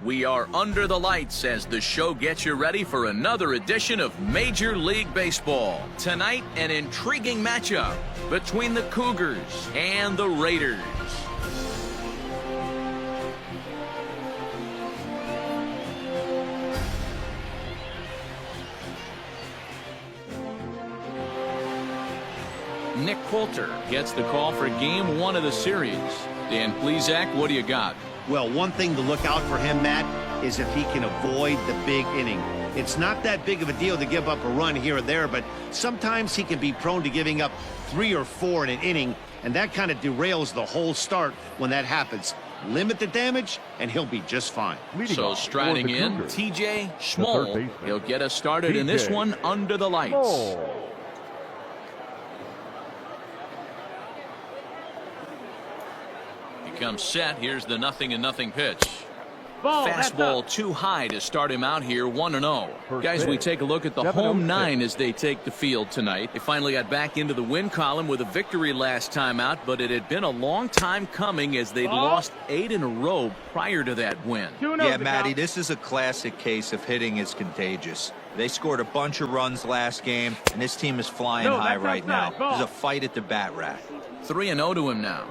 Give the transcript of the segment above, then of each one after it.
We are under the lights as the show gets you ready for another edition of Major League Baseball. Tonight, an intriguing matchup between the Cougars and the Raiders. Nick Coulter gets the call for Game 1 of the series. Dan Plesac, what do you got? Well, one thing to look out for him, Matt, is if he can avoid the big inning. It's not that big of a deal to give up a run here or there, but sometimes he can be prone to giving up 3 or 4 in an inning, and that kind of derails the whole start when that happens. Limit the damage, and he'll be just fine. So striding in, TJ Schmoll. He'll get us started in this one under the lights. Comes set. Here's the 0-0 pitch. Fastball too high to start him out here 1-0. Guys, we take a look at the home 9 as they take the field tonight. They finally got back into the win column with a victory last time out, but it had been a long time coming as they'd lost 8 in a row prior to that win. Yeah, Matty, this is a classic case of hitting is contagious. They scored a bunch of runs last game, and this team is flying high right now. There's a fight at the bat rack. 3-0 to him now.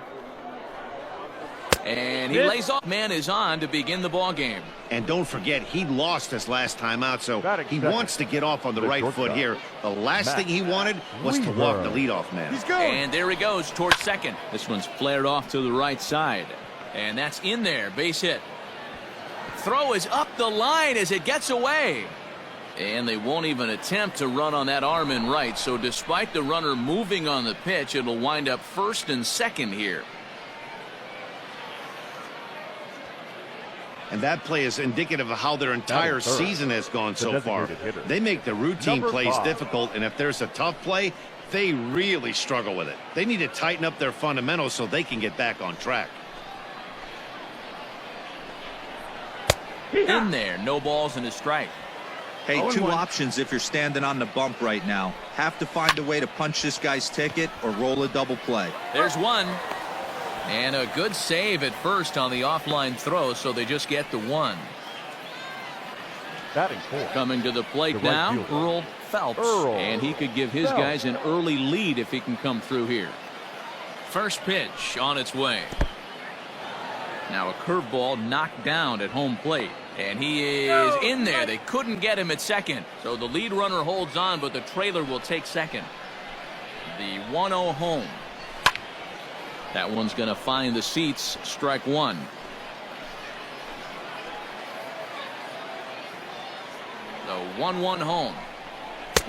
And he lays off. Man is on to begin the ball game. And don't forget, he lost his last time out, so he wants to get off on the right foot here. The last thing he wanted was to walk the leadoff man. And there he goes towards second. This one's flared off to the right side. And that's in there. Base hit. Throw is up the line as it gets away. And they won't even attempt to run on that arm in right. So despite the runner moving on the pitch, it'll wind up first and second here. And that play is indicative of how their entire season has gone so far. They make the routine plays difficult, and if there's a tough play, they really struggle with it. They need to tighten up their fundamentals so they can get back on track. In there, no balls and a strike. Hey, 2 options if you're standing on the bump right now. Have to find a way to punch this guy's ticket or roll a double play. There's one. And a good save at first on the offline throw, so they just get the 1. Coming to the plate now, Earl Phelps. And he could give his guys an early lead if he can come through here. First pitch on its way. Now a curveball knocked down at home plate. And he is in there. They couldn't get him at second. So the lead runner holds on, but the trailer will take second. The 1-0 home. That one's going to find the seats. Strike 1. The 1-1 home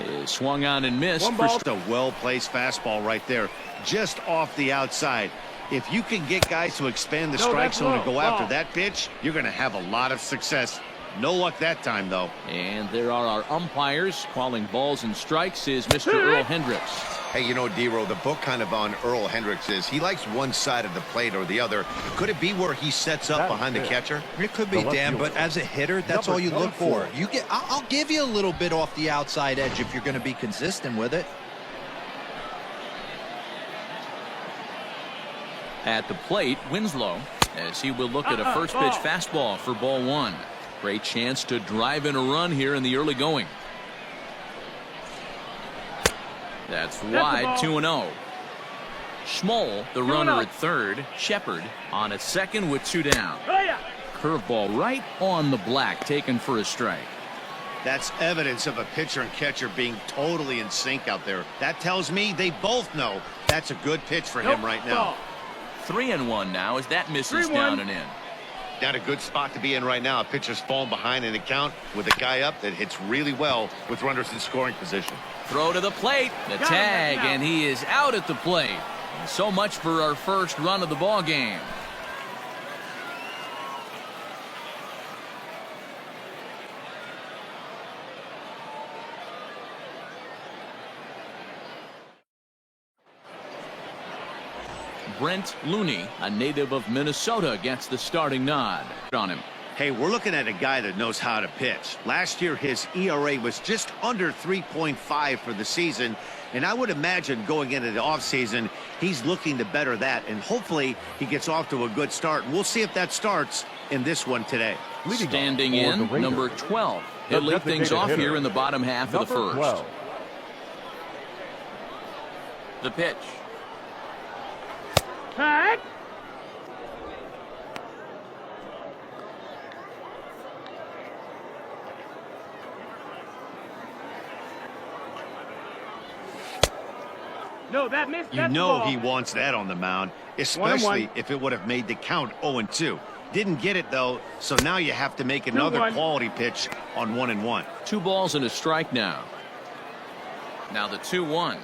is swung on and missed. Just a well-placed fastball right there, just off the outside. If you can get guys to expand the strike zone and go after that pitch, you're going to have a lot of success. No luck that time, though. And there are our umpires calling balls and strikes is Mr. Earl Hendricks. Hey, you know, D-Row, the book kind of on Earl Hendricks is he likes one side of the plate or the other. Could it be where he sets up behind the catcher? It could be, Dan, but as a hitter, that's all you look for. I'll give you a little bit off the outside edge if you're going to be consistent with it. At the plate, Winslow, as he will look at a first pitch fastball for ball 1. Great chance to drive in a run here in the early going. That's wide, 2-0. Schmoll, the runner at third. Shepard on at second with 2 down. Curveball right on the black, taken for a strike. That's evidence of a pitcher and catcher being totally in sync out there. That tells me they both know that's a good pitch for him right now. 3-1 now as that misses down and in. Not a good spot to be in right now. A pitcher's falling behind in the count with a guy up that hits really well with runners in scoring position. Throw to the plate, the tag, and he is out at the plate. And so much for our first run of the ball game. Brent Looney, a native of Minnesota, gets the starting nod on him. Hey, we're looking at a guy that knows how to pitch. Last year, his ERA was just under 3.5 for the season, and I would imagine going into the offseason, He's looking to better that, and hopefully he gets off to a good start. We'll see if that starts in this one today. Standing in, number 12. He'll lead things off here in the bottom half of the first. 12. The pitch. Cut. No, that missed. You know he wants that on the mound, especially if it would have made the count 0-2. Didn't get it, though, so now you have to make another quality pitch on 1-1. 2 balls and a strike now. Now the 2-1.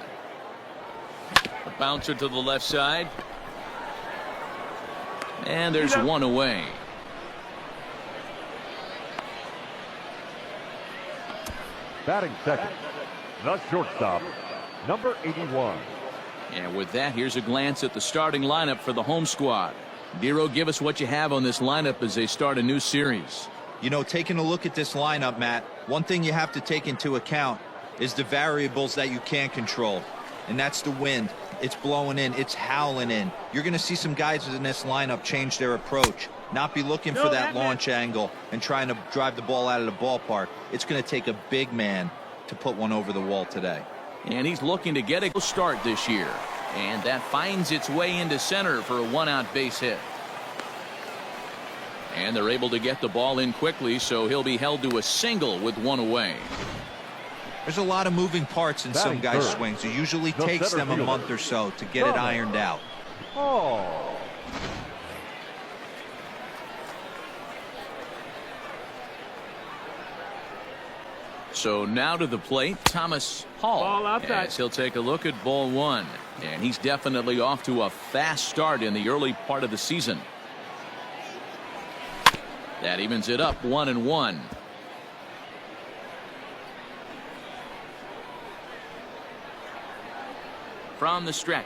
A bouncer to the left side. And there's one away. Batting second, the shortstop, number 81. And with that, here's a glance at the starting lineup for the home squad. Dero, give us what you have on this lineup as they start a new series. You know, taking a look at this lineup, Matt, one thing you have to take into account is the variables that you can't control. And that's the wind. It's blowing in. It's howling in. You're going to see some guys in this lineup change their approach, not be looking for that launch angle and trying to drive the ball out of the ballpark. It's going to take a big man to put one over the wall today. And he's looking to get a start this year. And that finds its way into center for a 1-out base hit. And they're able to get the ball in quickly, so he'll be held to a single with 1 away. There's a lot of moving parts in some guys' swings. It usually takes them a month or so to get it ironed out. Oh. So now to the plate, Thomas Hall, as he'll take a look at ball 1. And he's definitely off to a fast start in the early part of the season. That evens it up 1-1. From the stretch.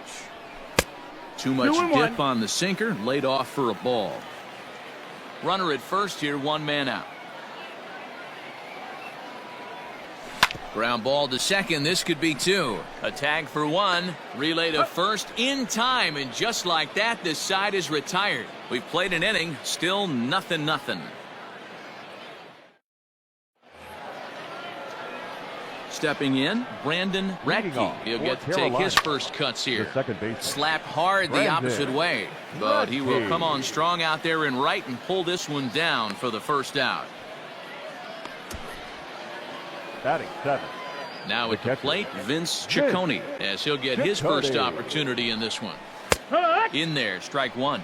Too much dip on the sinker, laid off for a ball. Runner at first here, 1 man out. Ground ball to second. This could be 2. A tag for 1. Relay to first in time. And just like that, this side is retired. We've played an inning. Still 0-0. Stepping in, Brandon Radke. He'll get to take his first cuts here. Slapped hard the opposite way. But he will come on strong out there in right and pull this one down for the first out. Batting 7. Now at the plate, Vince Ciccone, as he'll get his first opportunity in this one. In there, strike 1.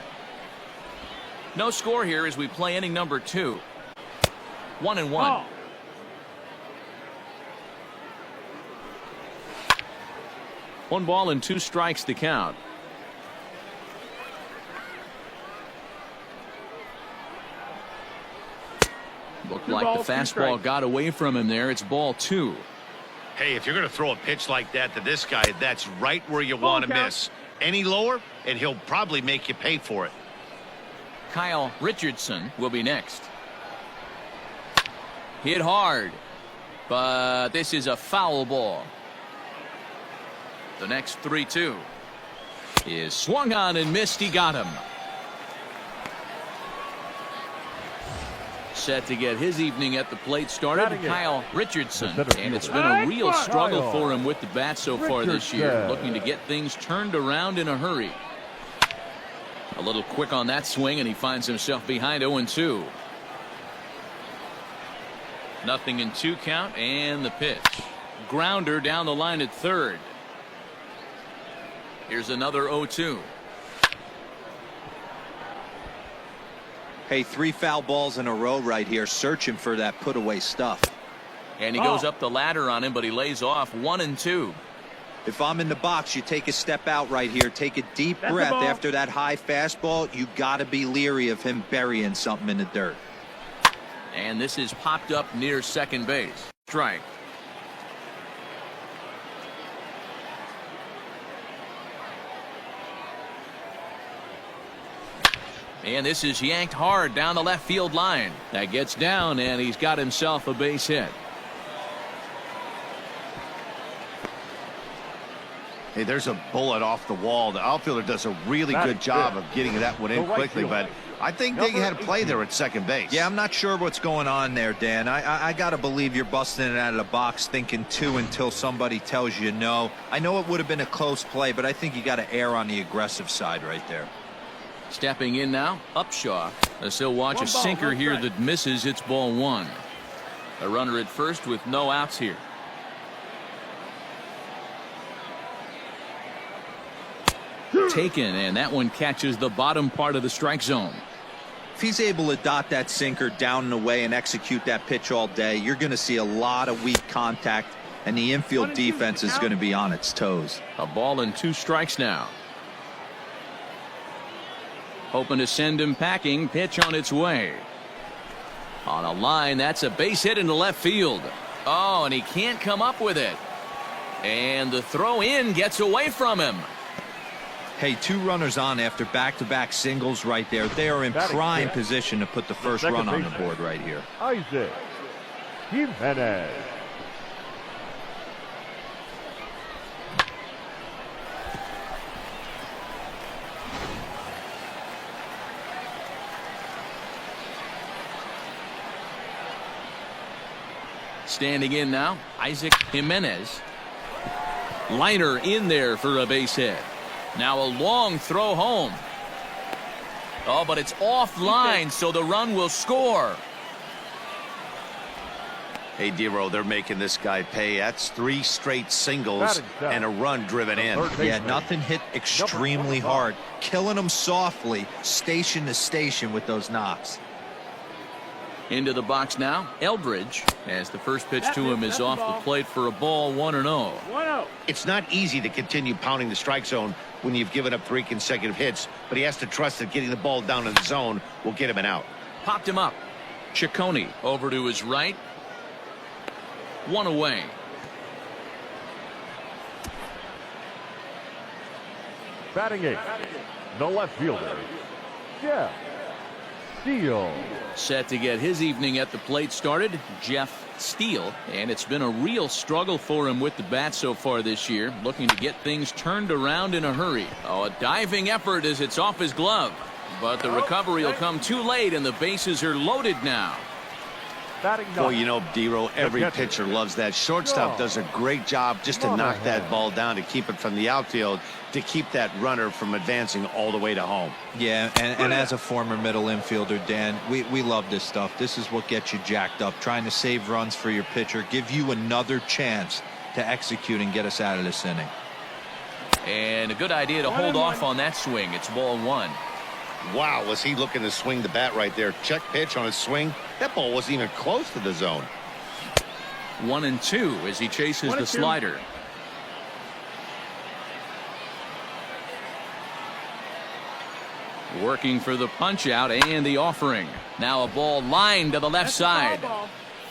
No score here as we play inning number 2. 1-1. 1 ball and 2 strikes to count. Looked like the fastball got away from him there. It's ball 2. Hey, if you're going to throw a pitch like that to this guy, that's right where you want to miss. Any lower, and he'll probably make you pay for it. Kyle Richardson will be next. Hit hard, but this is a foul ball. The next 3-2 is swung on and missed. He got him. Set to get his evening at the plate started, Kyle Richardson. And it's been a real struggle for him with the bat so far this year. Looking to get things turned around in a hurry. A little quick on that swing, and he finds himself behind 0-2. 0-2 count, and the pitch. Grounder down the line at third. Here's another 0-2. Hey, 3 foul balls in a row right here, searching for that put away stuff. And he goes up the ladder on him, but he lays off 1-2. If I'm in the box, you take a step out right here, take a deep breath after that high fastball. You got to be leery of him burying something in the dirt. And this is popped up near second base. Strike. And this is yanked hard down the left field line. That gets down, and he's got himself a base hit. Hey, there's a bullet off the wall. The outfielder does a really good job of getting that one in quickly, but I think they had a play there at second base. Yeah, I'm not sure what's going on there, Dan. I got to believe you're busting it out of the box thinking two until somebody tells you no. I know it would have been a close play, but I think you got to err on the aggressive side right there. Stepping in now, Upshaw. As he'll watch a sinker here that misses. It's ball one. A runner at first with no outs here. Taken, and that one catches the bottom part of the strike zone. If he's able to dot that sinker down and away and execute that pitch all day, you're going to see a lot of weak contact, and the infield defense is going to be on its toes. A ball and 2 strikes now. Hoping to send him packing. Pitch on its way. On a line, that's a base hit into left field. Oh, and he can't come up with it. And the throw in gets away from him. Hey, 2 runners on after back-to-back singles right there. They are in prime position to put the first run on the board right here. Isaac Jimenez. Standing in now, Isaac Jimenez. Liner in there for a base hit. Now a long throw home. Oh, but it's offline, so the run will score. Hey, D-Row, they're making this guy pay. That's 3 straight singles and a run driven in. Yeah, nothing hit extremely hard. Killing them softly, station to station with those knocks. Into the box now, Eldridge, as the first pitch to him is off the plate for a ball, 1-0. It's not easy to continue pounding the strike zone when you've given up 3 consecutive hits, but he has to trust that getting the ball down in the zone will get him an out. Popped him up. Ciccone over to his right. 1 away. Batting 8th, the left fielder, Jeff Steele. Set to get his evening at the plate started, Jeff Steele, and it's been a real struggle for him with the bat so far this year, looking to get things turned around in a hurry. Oh, a diving effort as it's off his glove, but the recovery will come too late and the bases are loaded now. Boy, you know, D-Row, every pitcher loves that. Shortstop does a great job just to knock that ball down, to keep it from the outfield, to keep that runner from advancing all the way to home. Yeah, and as a former middle infielder, Dan, we love this stuff. This is what gets you jacked up, trying to save runs for your pitcher, give you another chance to execute and get us out of this inning. And a good idea to hold off on that swing. It's ball 1. Wow, was he looking to swing the bat right there? Check pitch on his swing. That ball wasn't even close to the zone. 1-2 as he chases the slider. Working for the punch out and the offering. Now a ball lined to the left side.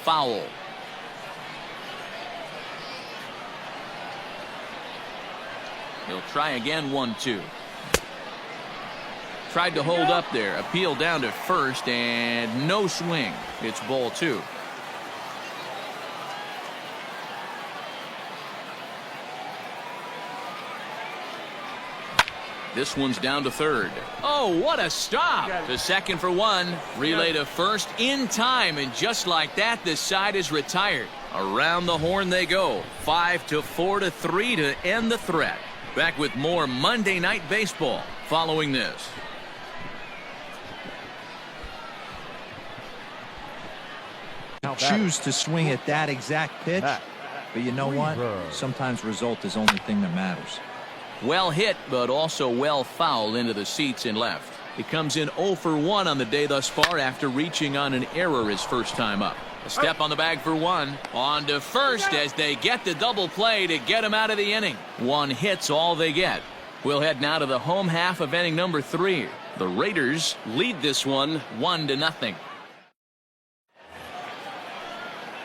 Foul. He'll try again. 1-2. Tried to hold up there. Appeal down to first and no swing. It's ball 2. This one's down to third. Oh, what a stop. To second for 1. Relay to first in time, and just like that, this side is retired. Around the horn they go. 5-4-3 to end the threat. Back with more Monday Night Baseball following this. Choose to swing at that exact pitch, but you know what? Sometimes result is the only thing that matters. Well hit, but also well fouled into the seats and left. He comes in 0 for 1 on the day thus far after reaching on an error his first time up. A step on the bag for 1. On to first as they get the double play to get him out of the inning. 1 hit's all they get. We'll head now to the home half of inning number 3. The Raiders lead this one 1-0.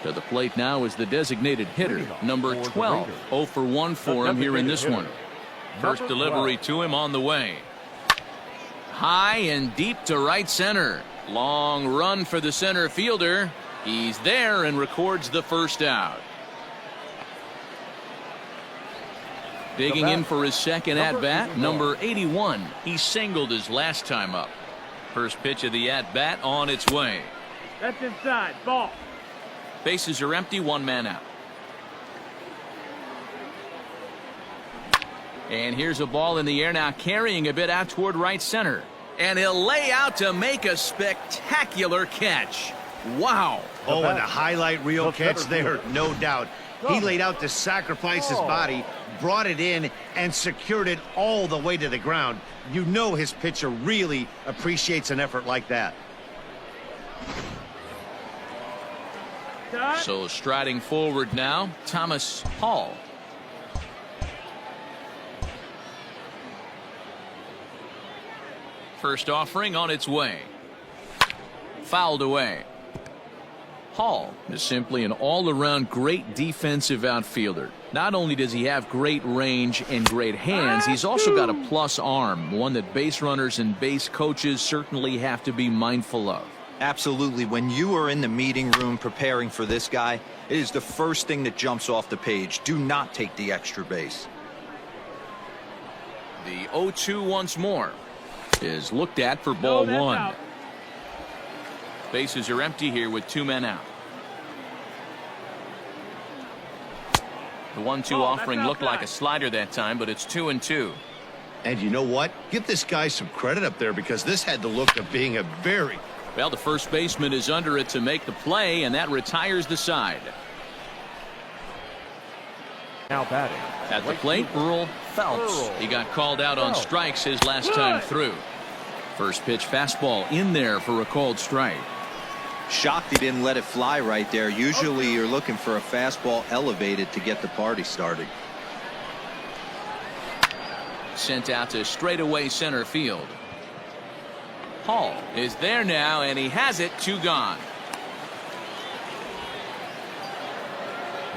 To the plate now is the designated hitter, number 12. 0 for 1 for him here in this one. First delivery to him on the way. High and deep to right center. Long run for the center fielder. He's there and records the first out. Digging in for his second at-bat, number 81. He singled his last time up. First pitch of the at-bat on its way. That's inside. Ball. Bases are empty, one man out. And here's a ball in the air now, carrying a bit out toward right center. And he'll lay out to make a spectacular catch. Wow. Oh, and a highlight reel catch there, no doubt. He laid out to sacrifice his body, brought it in, and secured it all the way to the ground. You know his pitcher really appreciates an effort like that. So striding forward now, Thomas Hall. First offering on its way. Fouled away. Hall is simply an all-around great defensive outfielder. Not only does he have great range and great hands, he's also got a plus arm, one that base runners and base coaches certainly have to be mindful of. Absolutely. When you are in the meeting room preparing for this guy, it is the first thing that jumps off the page. Do not take the extra base. The 0-2 once more is looked at for ball one. Out. Bases are empty here with two men out. The 1-2 offering looked like a slider that time, but it's 2-2. And you know what? Give this guy some credit up there, because this had the look of being a very... Well, the first baseman is under it to make the play, and that retires the side. Now batting. At the plate, Earl Phelps. He got called out on strikes his last time through. First pitch fastball in there for a called strike. Shocked he didn't let it fly right there. Usually you're looking for a fastball elevated to get the party started. Sent out to straightaway center field. Hall is there now, and he has it. Two gone.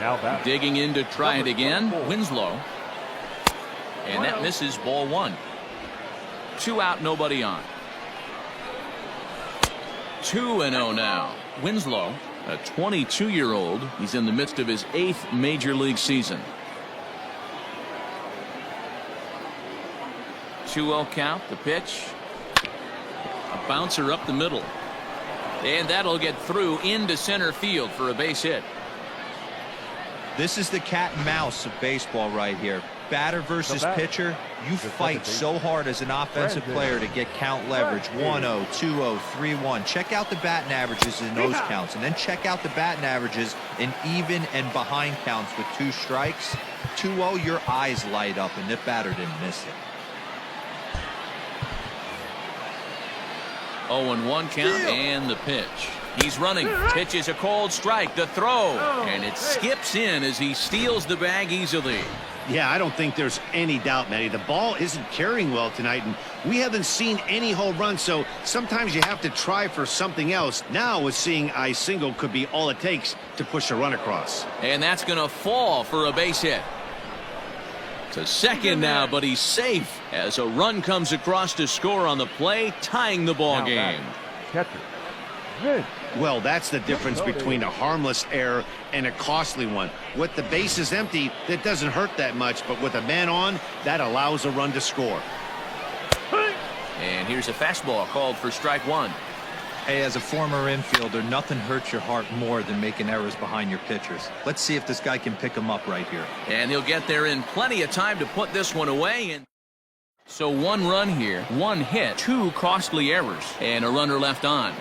Now batting. Digging in to try it again. Winslow. And that misses, ball one. Two out, nobody on. 2-0 now. Winslow, a 22-year-old. He's in the midst of his 8th major league season. 2-0 count. The pitch. A bouncer up the middle. And that'll get through into center field for a base hit. This is the cat and mouse of baseball right here. Batter versus pitcher, you fight so hard as an offensive player to get count leverage. 1-0, 2-0, 3-1. Check out the batting averages in those counts, and then check out the batting averages in even and behind counts with 2 strikes. 2-0, your eyes light up, and the batter didn't miss it. 0-1 count, and the pitch. He's running. Pitch is a called strike. The throw. And it skips in as he steals the bag easily. Yeah, I don't think there's any doubt, Matty. The ball isn't carrying well tonight, and we haven't seen any home runs, so sometimes you have to try for something else. Now, with seeing I single could be all it takes to push a run across. And that's going to fall for a base hit. To second now, but he's safe as a run comes across to score on the play, tying the ball game. Catcher. Vince. Well, that's the difference between a harmless error and a costly one. With the bases empty, that doesn't hurt that much, but with a man on, that allows a run to score. And here's a fastball called for strike one. Hey, as a former infielder, nothing hurts your heart more than making errors behind your pitchers. Let's see if this guy can pick them up right here. And he'll get there in plenty of time to put this one away. And so 1 run here, 1 hit, 2 costly errors, and a runner left on.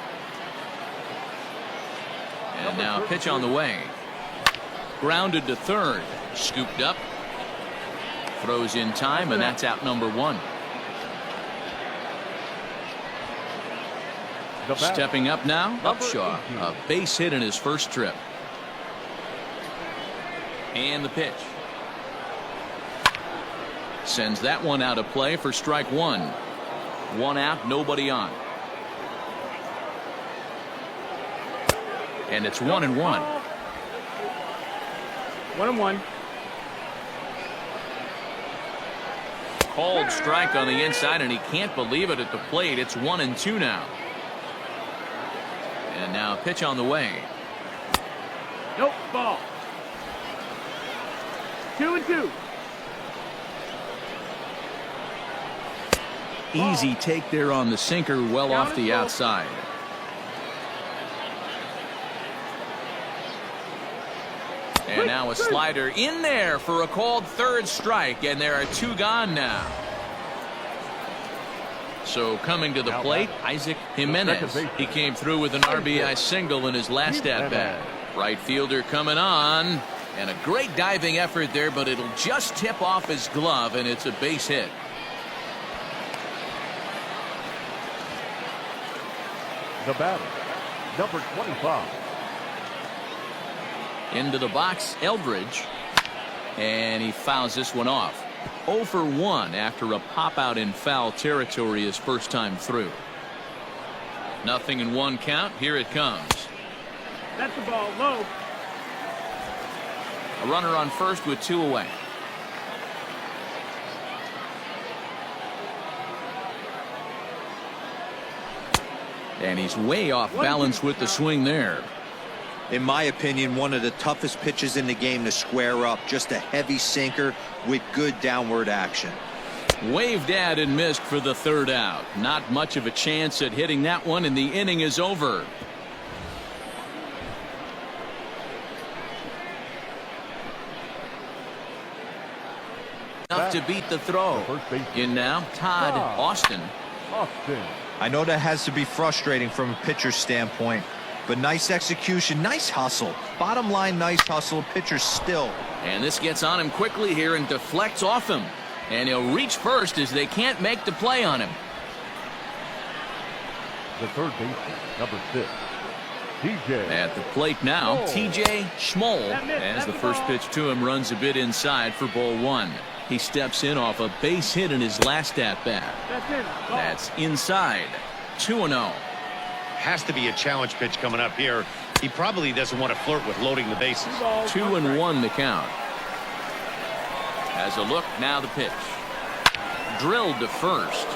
And now pitch on the way. Grounded to third. Scooped up. Throws in time, and that's out number 1. Stepping up now, Upshaw. A base hit in his first trip. And the pitch. Sends that one out of play for strike 1. 1 out, nobody on. And it's 1-1. 1-1. Called strike on the inside, and he can't believe it at the plate. It's 1-2 now. And now a pitch on the way. Nope, ball. 2-2. Easy take there on the sinker, well off the outside. And now a slider in there for a called third strike, and there are 2 gone now. So coming to the plate, Isaac Jimenez. He came through with an RBI single in his last at-bat. Right fielder coming on, and a great diving effort there, but it'll just tip off his glove, and it's a base hit. The batter, number 25. Into the box, Eldridge, and he fouls this one off. 0 for 1 after a pop out in foul territory his first time through. 0-1 count. Here it comes. That's the ball low. A runner on first with 2 away. And he's way off balance with the swing there. In my opinion, one of the toughest pitches in the game to square up. Just a heavy sinker with good downward action. Waved at and missed for the 3rd out. Not much of a chance at hitting that one, and the inning is over. Enough to beat the throw. In now, Todd Austin. I know that has to be frustrating from a pitcher's standpoint, but nice execution, nice hustle. Bottom line, nice hustle. Pitcher's still. And this gets on him quickly here and deflects off him. And he'll reach first as they can't make the play on him. The third baseman, number 6. TJ. At the plate now, TJ Schmoll, as the first pitch to him runs a bit inside for ball 1. He steps in off a base hit in his last at-bat. That's inside. 2-0. Has to be a challenge pitch coming up here. He probably doesn't want to flirt with loading the bases. 2-1 the count. As a look, now the pitch. Drilled to first.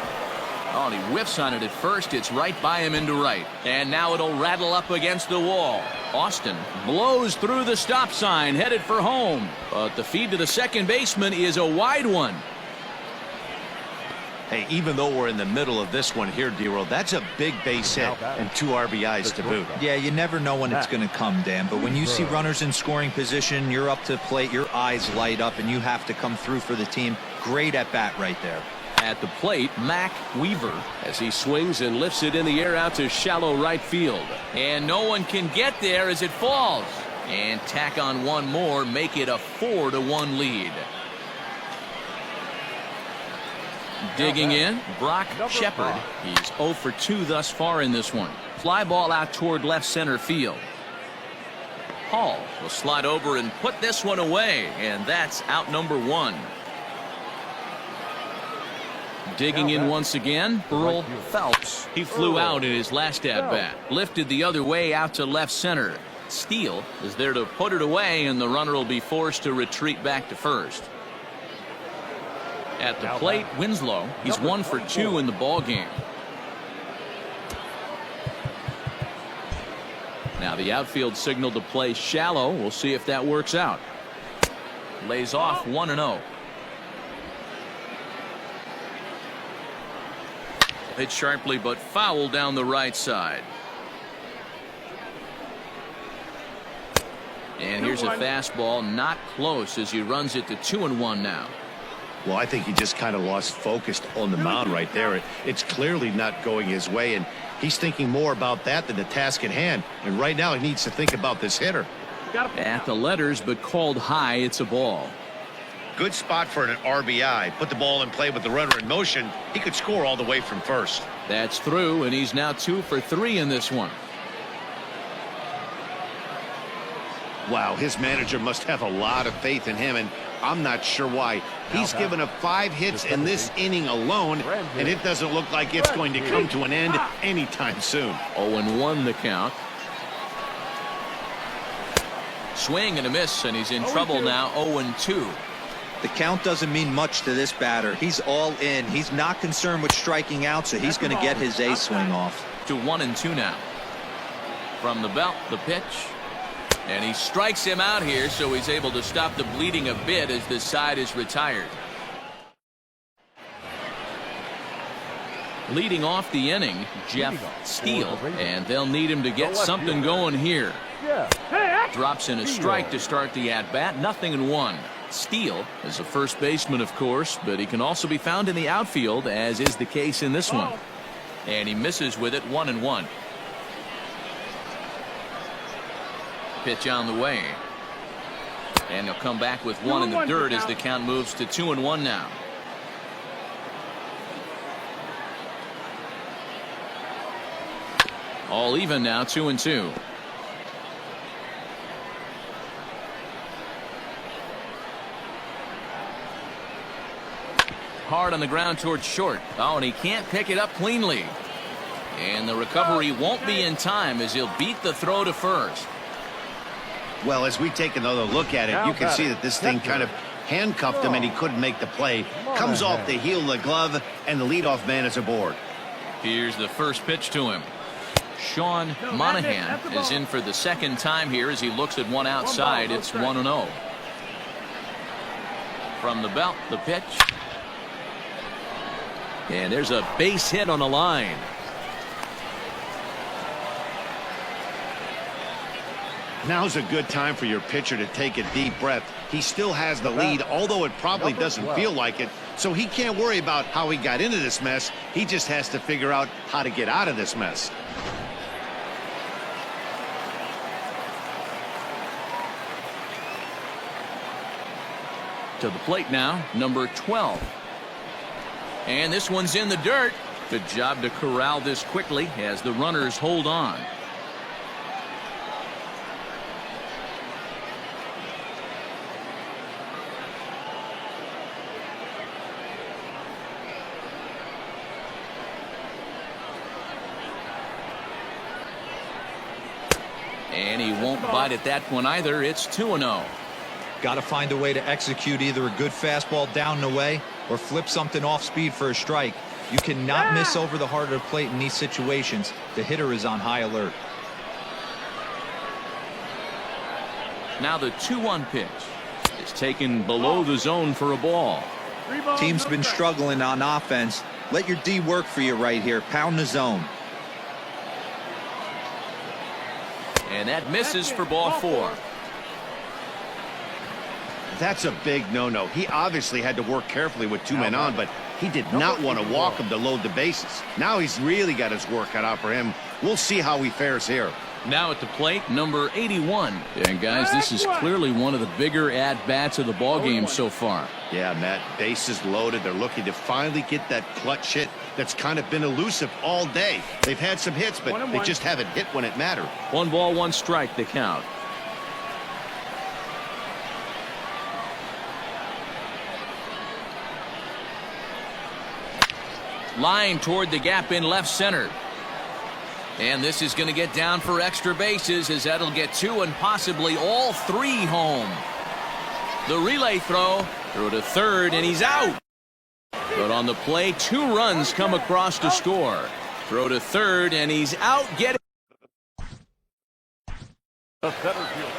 Oh, and he whiffs on it at first. It's right by him into right. And now it'll rattle up against the wall. Austin blows through the stop sign, headed for home. But the feed to the second baseman is a wide one. Hey, even though we're in the middle of this one here, D-Roll, that's a big base hit and 2 RBIs to boot. Yeah, you never know when it's going to come, Dan. But when you see runners in scoring position, you're up to the plate, your eyes light up, and you have to come through for the team. Great at bat right there. At the plate, Mac Weaver, as he swings and lifts it in the air out to shallow right field. And no one can get there as it falls. And tack on one more, make it a 4-1 lead. Digging in, Brock Shepard. He's 0 for 2 thus far in this one. Fly ball out toward left center field. Hall will slide over and put this one away, and that's out number 1. Digging in once again, Earl Phelps. He flew out in his last at-bat. Lifted the other way out to left center. Steele is there to put it away, and the runner will be forced to retreat back to first. At the plate, Winslow. He's 1 for 2 in the ball game. Now the outfield signal to play shallow. We'll see if that works out. Lays off 1-0. Hit sharply but foul down the right side. And here's a fastball, not close, as he runs it to 2-1 now. Well, I think he just kind of lost focus on the mound right there. It's clearly not going his way, and he's thinking more about that than the task at hand. And right now he needs to think about this hitter. At the letters, but called high. It's a ball. Good spot for an RBI. Put the ball in play with the runner in motion. He could score all the way from first. That's through, and he's now 2 for 3 in this one. Wow, his manager must have a lot of faith in him, and I'm not sure why. He's given up 5 hits in this inning alone, and it doesn't look like it's going to come to an end anytime soon. 0-1 the count. Swing and a miss, and he's in trouble now. 0-2. The count doesn't mean much to this batter. He's all in. He's not concerned with striking out, so he's going to get his A swing off. To 1-2 now. From the belt, the pitch. And he strikes him out here, so he's able to stop the bleeding a bit as this side is retired. Leading off the inning, Jeff Steele, and they'll need him to get something going here. Drops in a strike to start the at-bat, 0-1. Steele is a first baseman, of course, but he can also be found in the outfield, as is the case in this one. And he misses with it, 1-1. Pitch on the way. And he'll come back with one in the dirt as the count moves to 2-1 now. All even now, 2-2. Hard on the ground towards short. Oh, and he can't pick it up cleanly. And the recovery won't be in time as he'll beat the throw to first. Well, as we take another look at it, you can see that this thing kind of handcuffed him and he couldn't make the play. Comes off the heel of the glove, and the leadoff man is aboard. Here's the first pitch to him. Sean Monahan is in for the second time here as he looks at one outside. It's 1-0. From the belt, the pitch. And there's a base hit on the line. Now's a good time for your pitcher to take a deep breath. He still has the lead, although it probably doesn't feel like it. So he can't worry about how he got into this mess. He just has to figure out how to get out of this mess. To the plate now, number 12. And this one's in the dirt. Good job to corral this quickly as the runners hold on. And he won't bite at that one either. It's 2-0. Got to find a way to execute either a good fastball down and away or flip something off speed for a strike. You cannot miss over the heart of the plate in these situations. The hitter is on high alert. Now the 2-1 pitch is taken below the zone for a ball. Team's been struggling on offense. Let your D work for you right here. Pound the zone. And that misses for ball 4. That's a big no-no. He obviously had to work carefully with two men on, but he did not want to walk him to load the bases. Now he's really got his work cut out for him. We'll see how he fares here. Now at the plate, number 81. And guys, this is clearly one of the bigger at-bats of the ballgame so far. Yeah, Matt, bases loaded. They're looking to finally get that clutch hit that's kind of been elusive all day. They've had some hits, but they just haven't hit when it mattered. 1 ball, 1 strike, the count. Line toward the gap in left center. And this is going to get down for extra bases as that'll get 2 and possibly all 3 home. The relay throw to third, and he's out. But on the play, 2 runs come across to score. Throw to third, and he's out. Get it. The center field.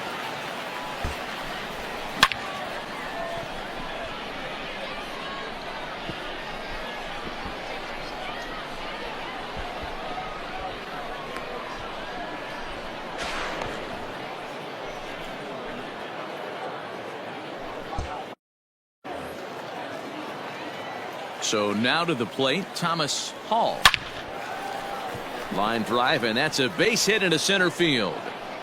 So now to the plate, Thomas Hall. Line drive, and that's a base hit into center field.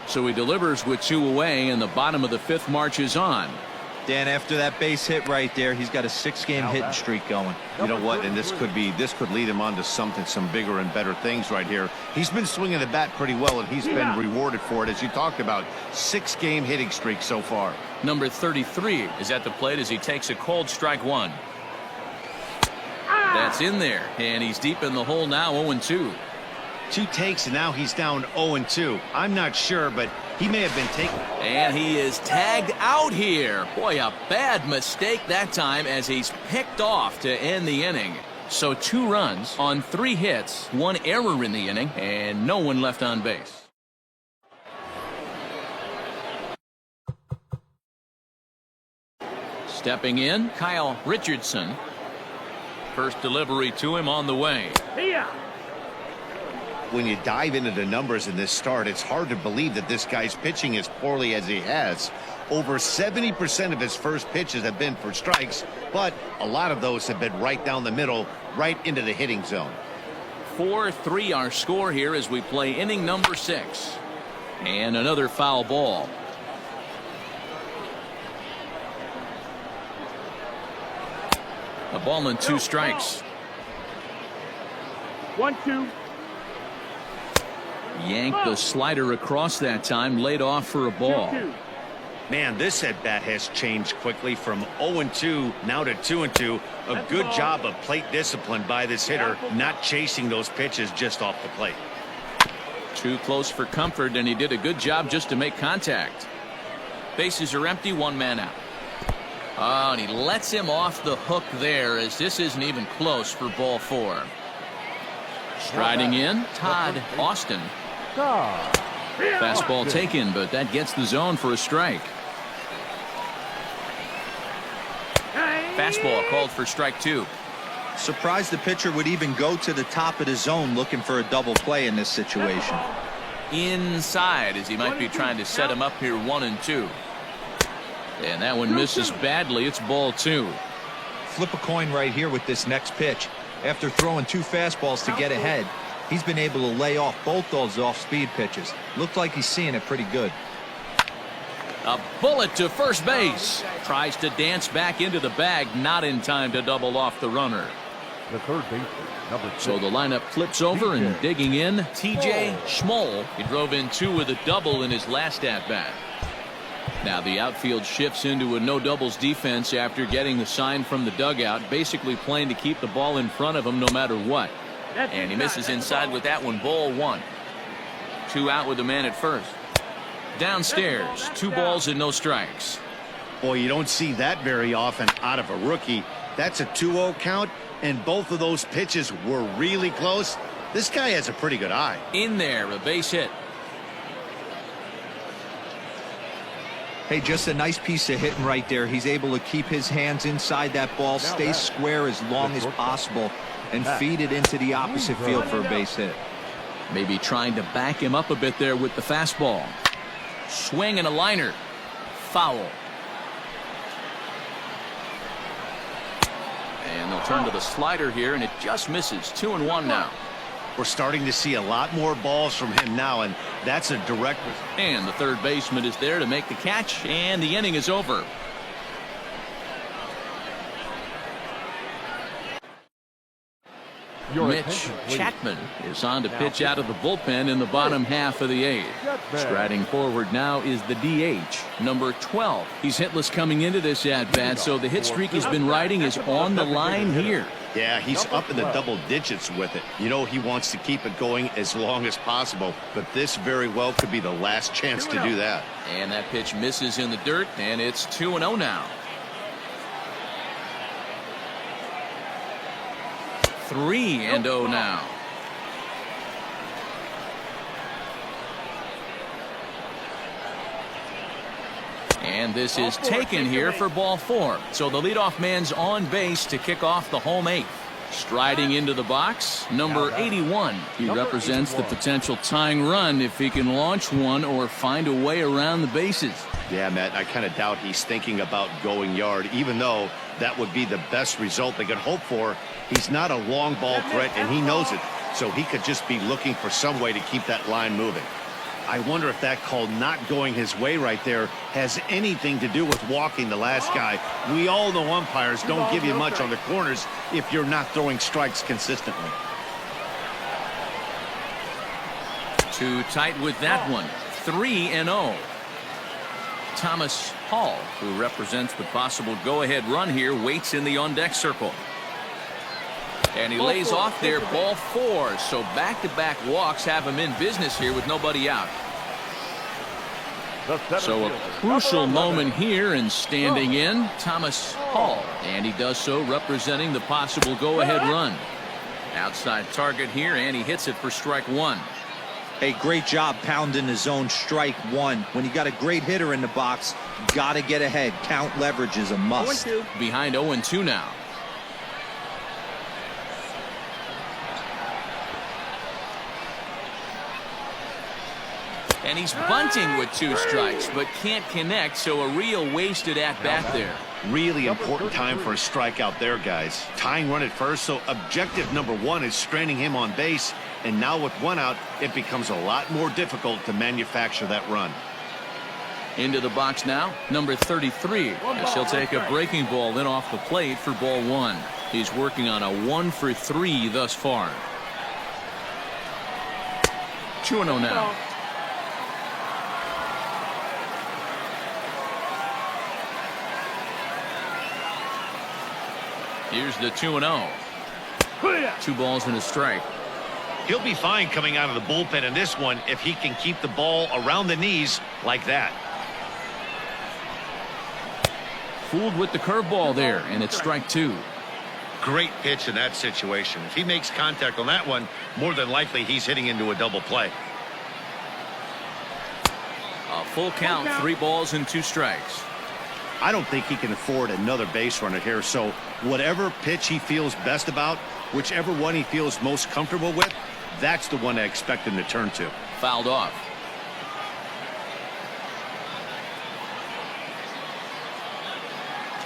So he delivers with 2 away, and the bottom of the 5th marches on. Dan, after that base hit right there, he's got a 6-game hitting streak going. You know what? And this could lead him on to some bigger and better things right here. He's been swinging the bat pretty well, and he's been rewarded for it, as you talked about. 6-game hitting streak so far. Number 33 is at the plate as he takes a cold strike 1. That's in there, and he's deep in the hole now, 0-2. 2 takes, and now he's down 0-2. I'm not sure, but he may have been taken. And he is tagged out here. Boy, a bad mistake that time as he's picked off to end the inning. So 2 runs on 3 hits, 1 error in the inning, and no one left on base. Stepping in, Kyle Richardson. First delivery to him on the way. Yeah. When you dive into the numbers in this start, it's hard to believe that this guy's pitching as poorly as he has. Over 70% of his first pitches have been for strikes, but a lot of those have been right down the middle, right into the hitting zone. 4-3 our score here as we play inning number 6. And another foul ball. A ball and 2 strikes. 1-2. Yanked the slider across that time, laid off for a ball. 2-2. Man, this at-bat has changed quickly from 0-2 now to 2-2. A good job of plate discipline by this hitter, not chasing those pitches just off the plate. Too close for comfort, and he did a good job just to make contact. Bases are empty, 1 man out. Oh, and he lets him off the hook there, as this isn't even close for ball 4. Striding in, Todd Austin. Fastball taken, but that gets the zone for a strike. Fastball called for strike 2. Surprised the pitcher would even go to the top of the zone looking for a double play in this situation. Inside, as he might be trying to set him up here, 1-2. And that one misses badly. It's ball 2. Flip a coin right here with this next pitch. After throwing 2 fastballs to get ahead, he's been able to lay off both those off-speed pitches. Looked like he's seeing it pretty good. A bullet to first base. Tries to dance back into the bag, not in time to double off the runner. The third baseman, number 6. So the lineup flips over, and digging in, T.J. Schmoll. He drove in 2 with a double in his last at-bat. Now the outfield shifts into a no doubles defense after getting the sign from the dugout, basically playing to keep the ball in front of him no matter what. And he misses inside with that one. Ball 1. 2 out with the man at first. Downstairs, 2 balls and no strikes. Boy, you don't see that very often out of a rookie. That's a 2-0 count, and both of those pitches were really close. This guy has a pretty good eye. In there, a base hit. Hey, just a nice piece of hitting right there. He's able to keep his hands inside that ball, stay square as long as possible, and feed it into the opposite field for a base hit. Maybe trying to back him up a bit there with the fastball. Swing and a liner. Foul. And they'll turn to the slider here, and it just misses. 2-1 now. We're starting to see a lot more balls from him now, and that's a direct result. And the third baseman is there to make the catch, and the inning is over. Mitch Chapman is on to pitch out of the bullpen in the bottom half of the 8th. Striding forward now is the DH, number 12. He's hitless coming into this at-bat, so the hit streak he's been riding is on the line here. Yeah, he's up in the double digits with it. You know, he wants to keep it going as long as possible, but this very well could be the last chance to do that. And that pitch misses in the dirt, and it's 2-0 now. 3-0 now. And this is taken here for ball 4. So the leadoff man's on base to kick off the home 8th. Striding into the box, number 81. He represents the potential tying run if he can launch one or find a way around the bases. Yeah, Matt, I kind of doubt he's thinking about going yard, even though that would be the best result they could hope for. He's not a long ball threat, and he knows it, so he could just be looking for some way to keep that line moving. I wonder if that call not going his way right there has anything to do with walking the last guy. We all know umpires don't give you much on the corners if you're not throwing strikes consistently. Too tight with that one. 3-0. Thomas Hall, who represents the possible go-ahead run here, waits in the on-deck circle. And he lays off there, ball 4. So back-to-back walks have him in business here with nobody out. So a crucial moment here, and standing in, Thomas Hall. And he does so representing the possible go-ahead run. Outside target here, and he hits it for strike 1. Hey, great job pounding the zone, strike 1. When you got a great hitter in the box, got to get ahead. Count leverage is a must. Behind 0-2 now. And he's bunting with 2 strikes, but can't connect, so a real wasted at-bat there. Really important time for a strikeout there, guys. Tying run at first, so objective number 1 is straining him on base. And now with 1 out, it becomes a lot more difficult to manufacture that run. Into the box now, number 33, as he'll take a breaking ball then off the plate for ball 1. He's working on a 1-for-3 thus far. 2-0 now. Here's the 2-0. 2 balls and a strike. He'll be fine coming out of the bullpen in this one if he can keep the ball around the knees like that. Fooled with the curveball there, and it's strike 2. Great pitch in that situation. If he makes contact on that one, more than likely he's hitting into a double play. A full count, 3 balls and 2 strikes. I don't think he can afford another base runner here, so whatever pitch he feels best about, whichever one he feels most comfortable with, that's the one I expect him to turn to. Fouled off.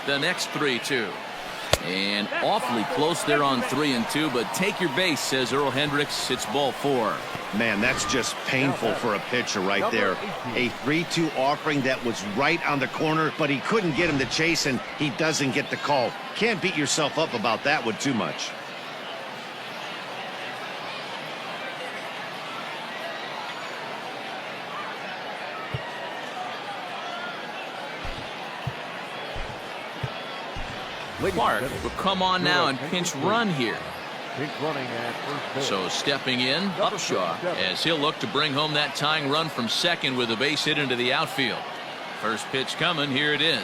The next 3-2. And awfully close there on 3-2, but take your base, says Earl Hendricks. It's ball 4. Man, that's just painful for a pitcher right there. A 3-2 offering that was right on the corner, but he couldn't get him to chase, and he doesn't get the call. Can't beat yourself up about that one too much. Park will come on now and pinch run here. Pinch running at first base. So stepping in, Upshaw, as he'll look to bring home that tying run from second with a base hit into the outfield. First pitch coming, here it is.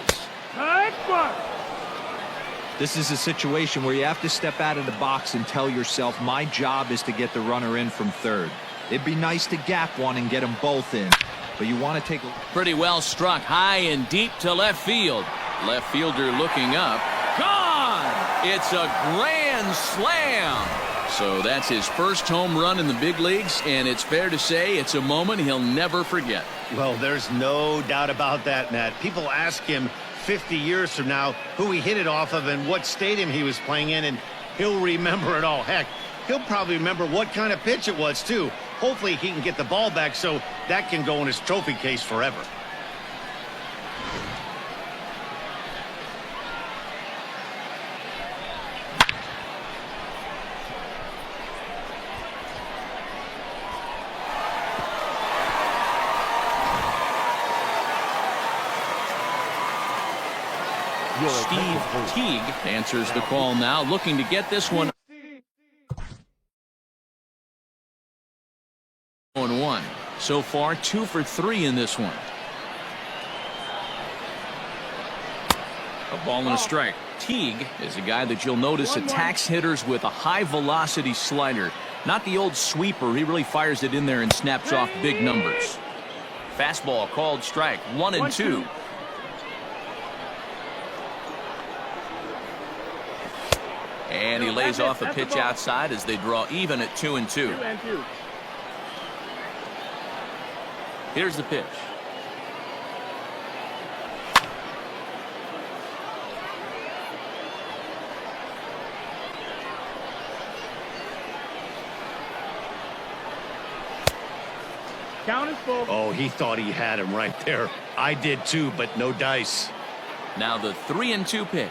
This is a situation where you have to step out of the box and tell yourself, my job is to get the runner in from third. It'd be nice to gap one and get them both in, but you want to take a... Pretty well struck high and deep to left field. Left fielder looking up. Gone! It's a grand slam. So that's his first home run in the big leagues, and it's fair to say it's a moment he'll never forget. Well, there's no doubt about that, Matt. People ask him 50 years from now who he hit it off of and what stadium he was playing in, and he'll remember it all. Heck, he'll probably remember what kind of pitch it was, too. Hopefully he can get the ball back so that can go in his trophy case forever. Steve Teague answers the call now, looking to get this one 0-1. So far, 2 for 3 in this one. A ball and a strike. Teague is a guy that you'll notice attacks hitters with a high-velocity slider. Not the old sweeper. He really fires it in there and snaps off big numbers. Fastball called strike. 1-2. And he lays off a pitch outside as they draw even at 2-2. Here's the pitch. Count is full. Oh, he thought he had him right there. I did too, but no dice. Now the 3-2 pitch.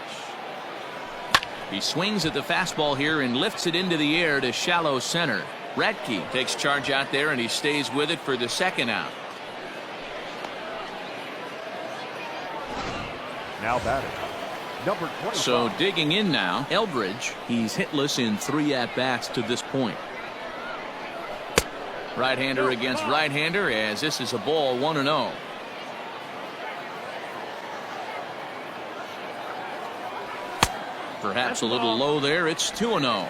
He swings at the fastball here and lifts it into the air to shallow center. Radke takes charge out there, and he stays with it for the second out. Now batting, number 25. So digging in now, Eldridge. He's hitless in 3 at-bats to this point. Right-hander against right-hander, as this is a ball 1-0. Perhaps a little low there. It's 2-0.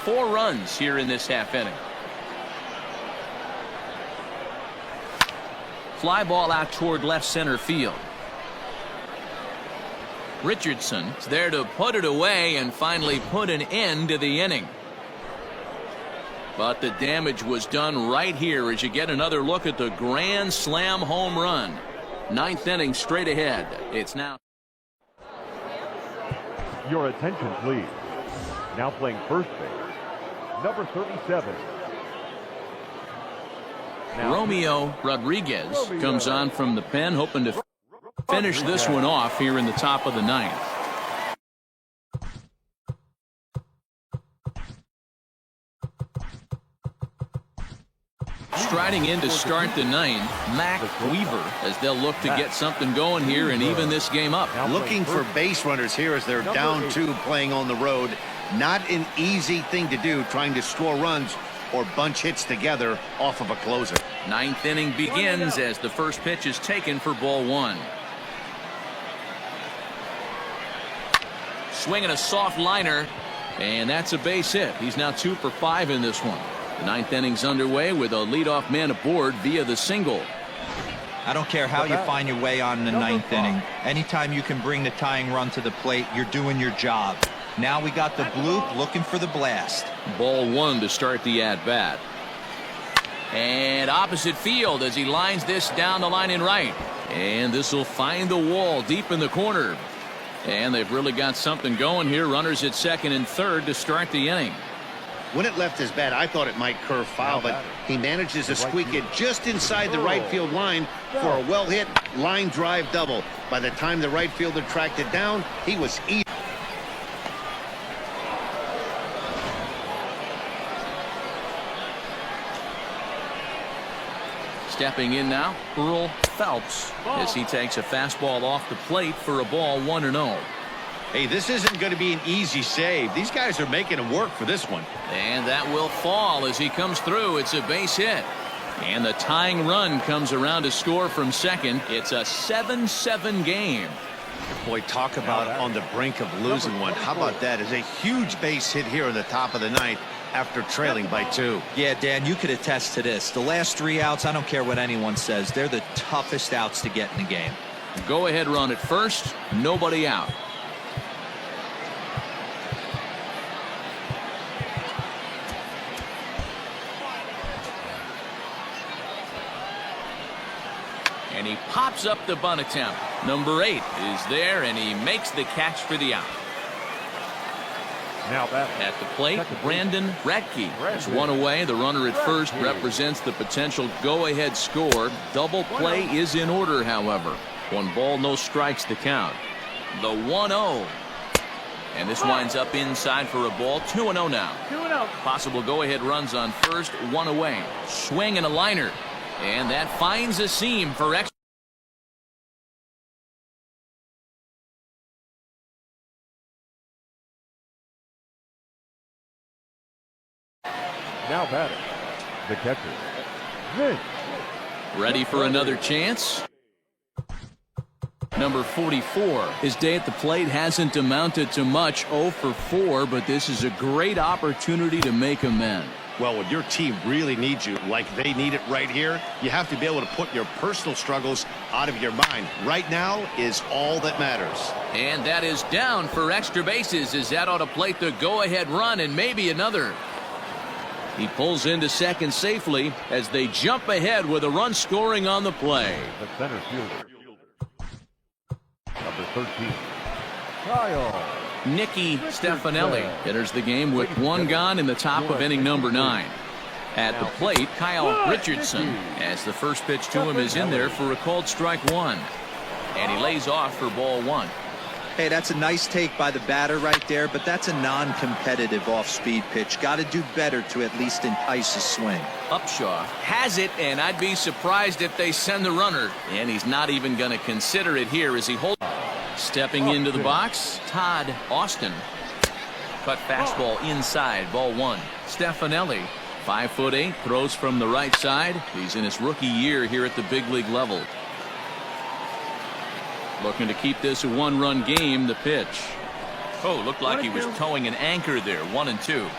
4 runs here in this half inning. Fly ball out toward left center field. Richardson's there to put it away and finally put an end to the inning. But the damage was done right here as you get another look at the grand slam home run. Ninth inning straight ahead. It's now. Your attention, please. Now playing first base, number 37. Romeo Rodriguez comes on from the pen, hoping to finish this one off here in the top of the ninth. Striding in to start the ninth, Mac Weaver, as they'll look to get something going here and even this game up. Looking for base runners here as they're down 2 playing on the road. Not an easy thing to do, trying to score runs or bunch hits together off of a closer. Ninth inning begins as the first pitch is taken for ball 1. Swinging a soft liner, and that's a base hit. He's now 2 for 5 in this one. The ninth inning's underway with a leadoff man aboard via the single. I don't care how you find your way on in the ninth inning. Anytime you can bring the tying run to the plate, you're doing your job. Now we got the bloop looking for the blast. Ball 1 to start the at-bat. And opposite field as he lines this down the line in right. And this will find the wall deep in the corner. And they've really got something going here. Runners at second and third to start the inning. When it left his bat, I thought it might curve foul, but he manages to squeak it just inside the right field line for a well-hit line drive double. By the time the right fielder tracked it down, he was easy. Stepping in now, Earl Phelps, as he takes a fastball off the plate for a ball 1-0. Hey, this isn't going to be an easy save. These guys are making him work for this one. And that will fall as he comes through. It's a base hit. And the tying run comes around to score from second. It's a 7-7 game. Boy, talk about on the brink of losing one. How about that? It's a huge base hit here in the top of the ninth after trailing by 2. Yeah, Dan, you could attest to this. The last 3 outs, I don't care what anyone says, they're the toughest outs to get in the game. Go ahead run at first, nobody out. And he pops up the bunt attempt. Number 8 is there, and he makes the catch for the out. Now that at the plate, Brandon Radke is one away. The runner at first represents the potential go-ahead score. Double play is in order, however. 1 ball, no strikes to count. The 1-0. And this winds up inside for a ball. 2-0 now. 2-0. Possible go-ahead runs on first, 1 away. Swing and a liner. And that finds a seam for extra. now batting, the catcher, Vince. Ready for another chance. Number 44. His day at the plate hasn't amounted to much, 0 for 4, but this is a great opportunity to make amends. Well, when your team really needs you, like they need it right here, you have to be able to put your personal struggles out of your mind. Right now is all that matters. And that is down for extra bases as that ought to plate the go-ahead run and maybe another. He pulls into second safely as they jump ahead with a run scoring on the play. The center fielder, number 13, Kyle Nicky Stefanelli enters the game with 1 gone in the top of inning number 9. At the plate, Kyle Richardson, as the first pitch to him is in there for a called strike 1. And he lays off for ball 1. Hey, that's a nice take by the batter right there, but that's a non-competitive off-speed pitch. Got to do better to at least entice a swing. Upshaw has it, and I'd be surprised if they send the runner. And he's not even going to consider it here as he holds. Stepping into the box, Todd Austin. Cut fastball inside, ball 1. Stefanelli, 5'8", throws from the right side. He's in his rookie year here at the big league level. Looking to keep this a 1-run game. The pitch. Oh, looked like he was towing an anchor there. 1-2.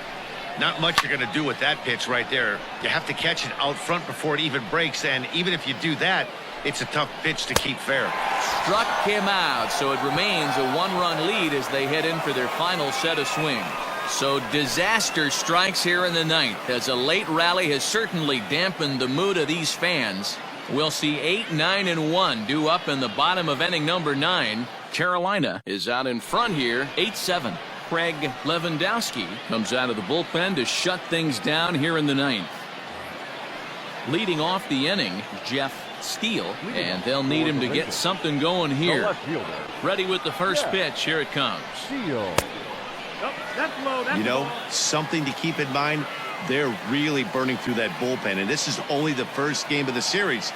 Not much you're going to do with that pitch right there. You have to catch it out front before it even breaks, and even if you do that, it's a tough pitch to keep fair. Struck him out, so it remains a 1-run lead as they head in for their final set of swings. So disaster strikes here in the ninth, as a late rally has certainly dampened the mood of these fans. We'll see 8, 9, and 1 due up in the bottom of inning number 9. Carolina is out in front here, 8-7. Craig Lewandowski comes out of the bullpen to shut things down here in the ninth. Leading off the inning, Jeff Steele, and they'll need him to get something going here. Ready with the first pitch. Here it comes. That's low. That's You know, low. something to keep in mind, they're really burning through that bullpen, and this is only the first game of the series.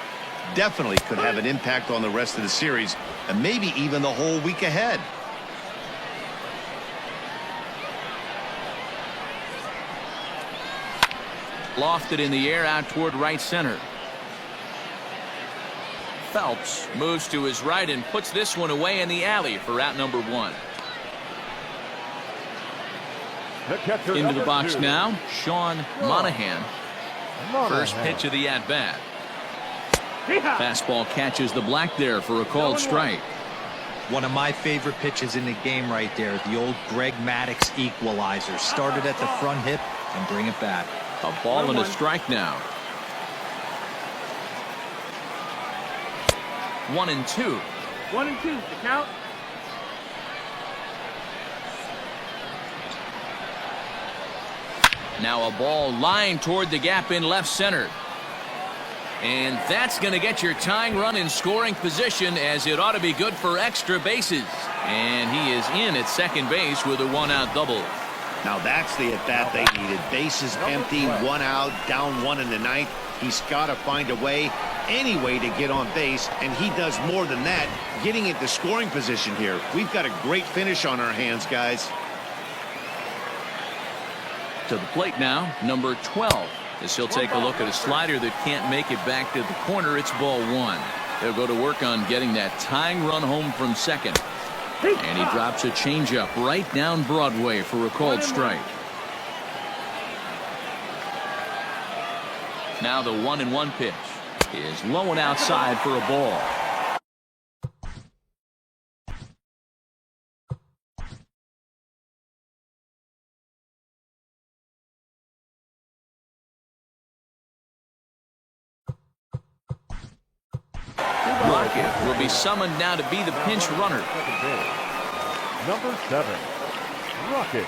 Definitely could have an impact on the rest of the series, and maybe even the whole week ahead. Lofted in the air out toward right center. Phelps moves to his right and puts this one away in the alley for out number 1. Into the box now, Sean Monahan. First pitch of the at-bat. Fastball catches the black there for a called strike. One of my favorite pitches in the game right there. The old Greg Maddux equalizer. Started at the front hip and bring it back. A ball and a strike now. 1-2. 1-2. The count. Now a ball lined toward the gap in left center. And that's going to get your tying run in scoring position, as it ought to be good for extra bases. And he is in at second base with a 1-out double. Now that's the at-bat they needed. Bases empty, 1 out, down 1 in the ninth. He's got to find a way, any way to get on base, and he does more than that, getting into scoring position here. We've got a great finish on our hands, guys. To the plate now, number 12. As he'll take a look at a slider that can't make it back to the corner. It's ball 1. They'll go to work on getting that tying run home from second. And he drops a changeup right down Broadway for a called strike. Now the 1-1 pitch is low and outside for a ball. Rocket will be summoned now to be the pinch runner. Number 7, Rocket.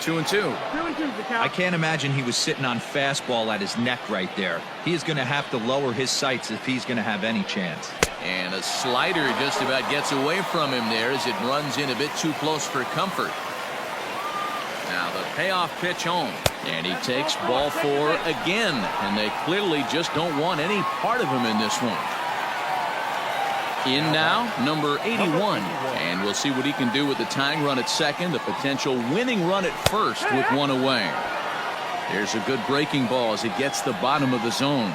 Two and two. 2-2. The count. I can't imagine he was sitting on fastball at his neck right there. He is going to have to lower his sights if he's going to have any chance. And a slider just about gets away from him there as it runs in a bit too close for comfort. Now the payoff pitch home. And he takes ball 4 again. And they clearly just don't want any part of him in this one. In now, number 81. And we'll see what he can do with the tying run at second. The potential winning run at first with 1 away. There's a good breaking ball as it gets the bottom of the zone.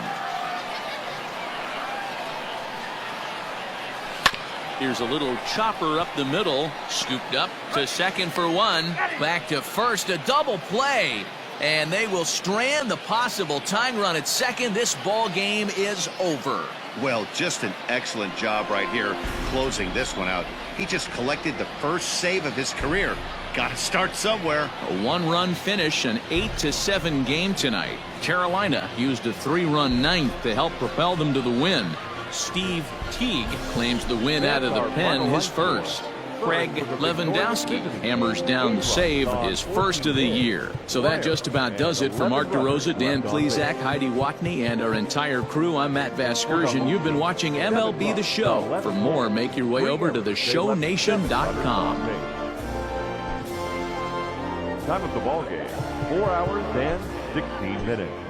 Here's a little chopper up the middle. Scooped up to second for 1. Back to first. A double play. And they will strand the possible tying run at second. This ball game is over. Well, just an excellent job right here closing this one out. He just collected the first save of his career. Got to start somewhere. A 1-run finish, an 8-7 game tonight. Carolina used a 3-run ninth to help propel them to the win. Steve Teague claims the win out of the pen, his first. Craig Lewandowski hammers down the save, his first of the year. So that just about does it for Mark DeRosa, Dan Plesac, Heidi Watney, and our entire crew. I'm Matt Vasgersian. You've been watching MLB The Show. For more, make your way over to theshownation.com. Time of the ball game, 4 hours and 16 minutes.